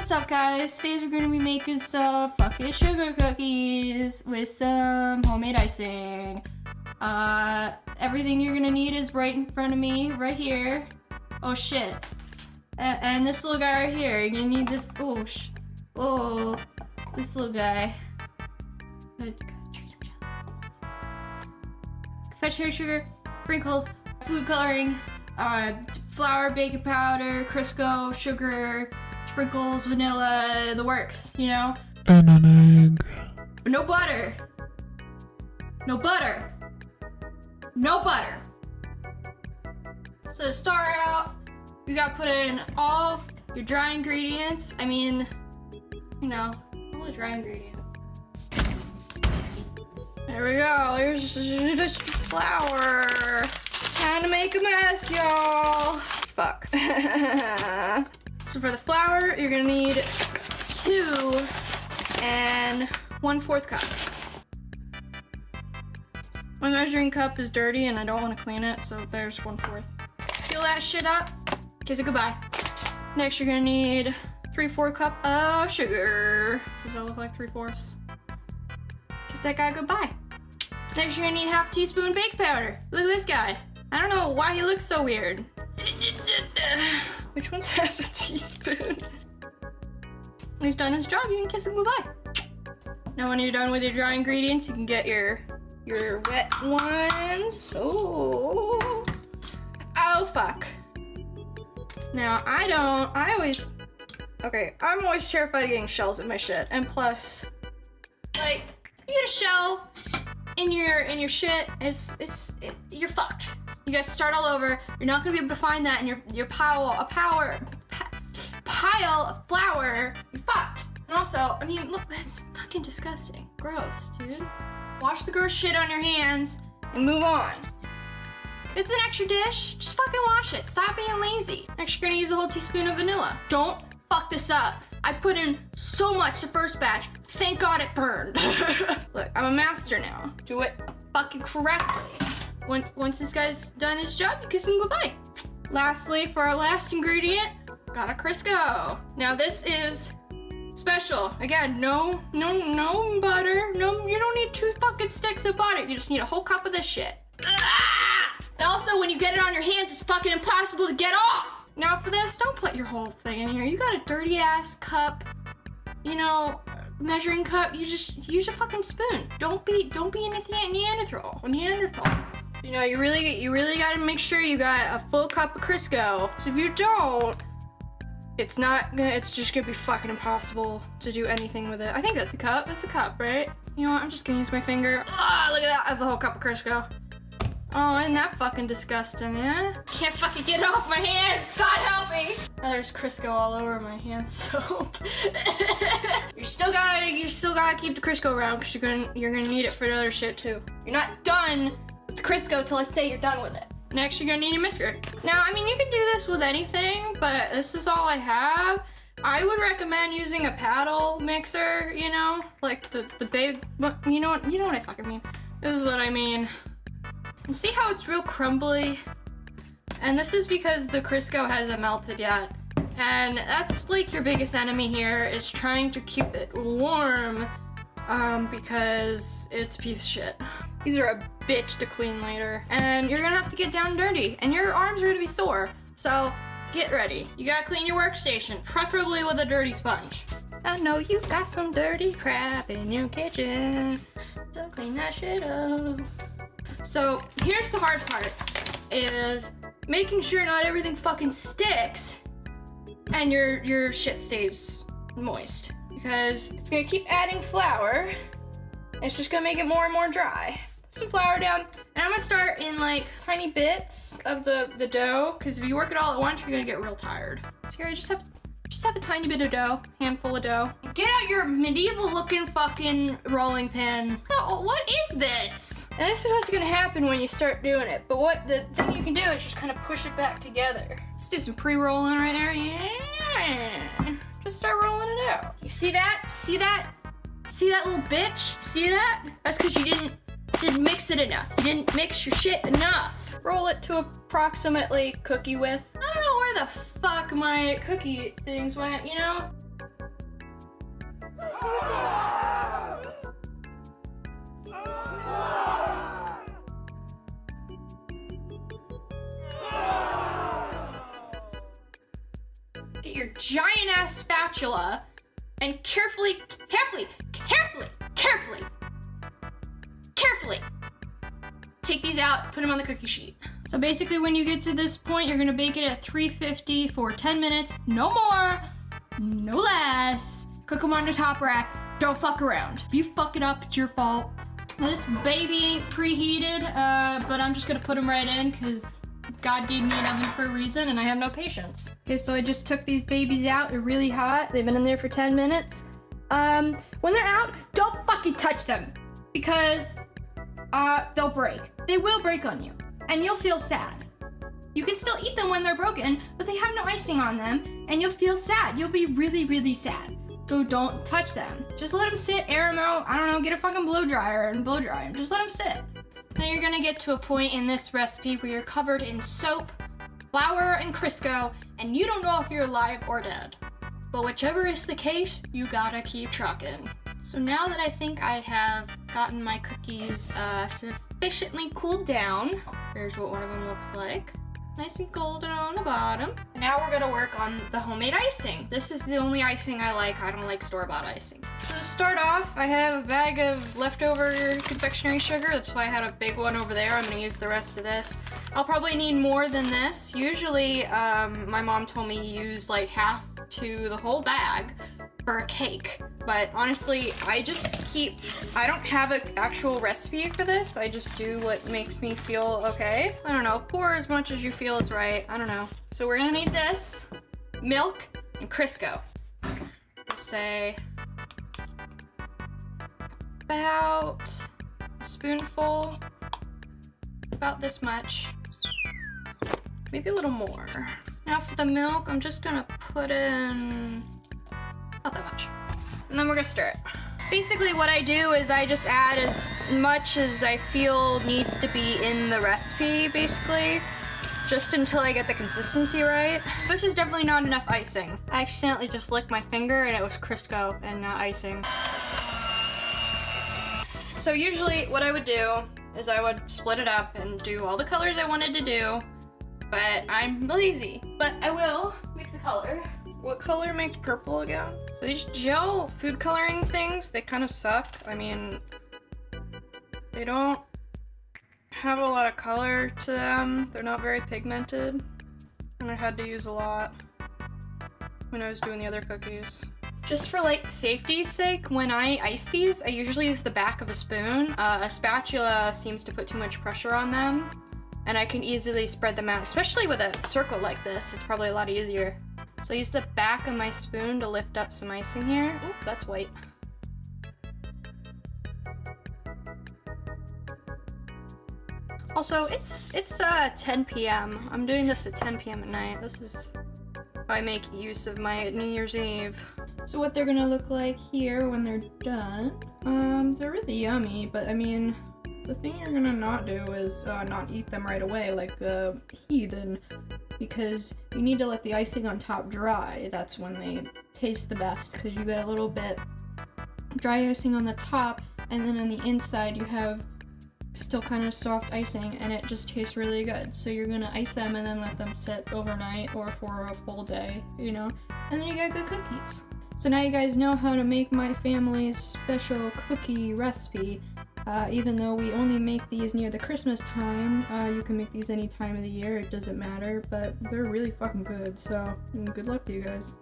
What's up, guys? Today we're gonna be making some fucking sugar cookies with some homemade icing. Everything you're gonna need is right in front of me, right here. Oh shit. And this little guy right here. You're gonna need this, this little guy. Confectionery sugar, sprinkles, food coloring, flour, baking powder, Crisco, sugar, sprinkles, vanilla, the works, you know? And an egg. But no butter. No butter. No butter. So to start out, you gotta put in all your dry ingredients. I mean, you know, all the dry ingredients. There we go. Here's just flour. Time to make a mess, y'all. Fuck. So for the flour, you're gonna need 2 and 1/4 cup. My measuring cup is dirty and I don't want to clean it, so there's 1/4. Seal that shit up. Kiss it goodbye. Next, you're gonna need 3/4 cup of sugar. Does that look like 3/4? Kiss that guy goodbye. Next, you're gonna need 1/2 teaspoon baking powder. Look at this guy. I don't know why he looks so weird. Which one's 1/2 teaspoon? When he's done his job, you can kiss him goodbye. Now when you're done with your dry ingredients, you can get your wet ones. Oh fuck. Now I'm always terrified of getting shells in my shit. And plus, like, you get a shell in your shit, you're fucked. You guys start all over. You're not gonna be able to find that in your pile of flour. You're fucked. And also, I mean, look, that's fucking disgusting. Gross, dude. Wash the gross shit on your hands and move on. It's an extra dish. Just fucking wash it. Stop being lazy. Next, you're gonna use a whole teaspoon of vanilla. Don't fuck this up. I put in so much the first batch. Thank God it burned. Look, I'm a master now. Do it fucking correctly. Once this guy's done his job, you kiss him goodbye. Lastly, for our last ingredient, got a Crisco. Now this is special. Again, no butter. No, you don't need 2 fucking sticks of butter. You just need a whole cup of this shit. And also, when you get it on your hands, it's fucking impossible to get off. Now for this, don't put your whole thing in here. You got a dirty ass cup, you know, measuring cup. You just use a fucking spoon. Don't be anything Neanderthal. You know, you really gotta make sure you got a full cup of Crisco. So if you don't, it's just gonna be fucking impossible to do anything with it. I think that's a cup. That's a cup, right? You know what? I'm just gonna use my finger. Ah, look at that. That's a whole cup of Crisco. Oh, isn't that fucking disgusting, eh? Can't fucking get it off my hands. God help me. Oh, there's Crisco all over my hand soap. You still gotta keep the Crisco around because you're gonna need it for other shit too. You're not done with the Crisco till I say you're done with it. Next, you're gonna need a whisker. Now, I mean, you can do this with anything, but this is all I have. I would recommend using a paddle mixer, you know, like the big, you know what I fucking mean. This is what I mean. And see how it's real crumbly? And this is because the Crisco hasn't melted yet. And that's like your biggest enemy here, is trying to keep it warm, because it's a piece of shit. These are a bitch to clean later. And you're gonna have to get down and dirty, and your arms are gonna be sore. So get ready. You gotta clean your workstation, preferably with a dirty sponge. I know you got some dirty crap in your kitchen, so clean that shit up. So here's the hard part, is making sure not everything fucking sticks and your shit stays moist, because it's gonna keep adding flour. It's just gonna make it more and more dry. Put some flour down, and I'm gonna start in like tiny bits of the dough, because if you work it all at once, you're gonna get real tired. So here I just have a tiny bit of dough, handful of dough. Get out your medieval looking fucking rolling pin. Oh, what is this? And this is what's gonna happen when you start doing it. But what the thing you can do is just kind of push it back together. Let's do some pre-rolling right there. Yeah. Just start rolling it out. You see that? See that? See that little bitch? See that? That's because you didn't mix it enough. You didn't mix your shit enough. Roll it to approximately cookie width. I don't know where the fuck my cookie things went, you know? Get your giant ass spatula and carefully take these out, put them on the cookie sheet. So basically when you get to this point, you're gonna bake it at 350 for 10 minutes, no more, no less. Cook them on the top rack, don't fuck around. If you fuck it up, it's your fault. This baby ain't preheated, but I'm just gonna put them right in because God gave me an oven for a reason and I have no patience. Okay, so I just took these babies out. They're really hot. They've been in there for 10 minutes. When they're out, don't fucking touch them because they'll break. They will break on you and you'll feel sad. You can still eat them when they're broken, but they have no icing on them and you'll feel sad. You'll be really, really sad. So don't touch them. Just let them sit, air them out. I don't know, get a fucking blow dryer and blow dry them. Just let them sit. Now you're gonna get to a point in this recipe where you're covered in soap, flour, and Crisco, and you don't know if you're alive or dead. But whichever is the case, you gotta keep trucking. So now that I think I have gotten my cookies sufficiently cooled down, here's what one of them looks like. Nice and golden on the bottom. Now we're gonna work on the homemade icing. This is the only icing I like. I don't like store-bought icing. So to start off, I have a bag of leftover confectionery sugar. That's why I had a big one over there. I'm gonna use the rest of this. I'll probably need more than this. Usually, my mom told me use like half to the whole bag for a cake. But honestly, I don't have an actual recipe for this. I just do what makes me feel okay. I don't know, pour as much as you feel is right. I don't know. So we're gonna need this, milk, and Crisco. Say about a spoonful, about this much, maybe a little more. Now for the milk, I'm just gonna put in not that much. And then we're gonna stir it. Basically what I do is I just add as much as I feel needs to be in the recipe, basically, just until I get the consistency right. This is definitely not enough icing. I accidentally just licked my finger and it was Crisco and not icing. So usually what I would do is I would split it up and do all the colors I wanted to do, but I'm lazy. But I will mix a color. What color makes purple again? So these gel food coloring things, they kind of suck. I mean, they don't have a lot of color to them. They're not very pigmented. And I had to use a lot when I was doing the other cookies. Just for like safety's sake, when I ice these, I usually use the back of a spoon. A spatula seems to put too much pressure on them, and I can easily spread them out, especially with a circle like this. It's probably a lot easier. So I use the back of my spoon to lift up some icing here. Oop, that's white. Also, it's 10 p.m. I'm doing this at 10 p.m. at night. This is how I make use of my New Year's Eve. So what they're gonna look like here when they're done, they're really yummy, but I mean, the thing you're gonna not do is not eat them right away like a heathen, because you need to let the icing on top dry. That's when they taste the best, because you get a little bit dry icing on the top, and then on the inside you have still kind of soft icing, and it just tastes really good. So you're gonna ice them and then let them sit overnight or for a full day, you know, and then you got good cookies. So now you guys know how to make my family's special cookie recipe. Even though we only make these near the Christmas time, you can make these any time of the year, it doesn't matter, but they're really fucking good, so good luck to you guys.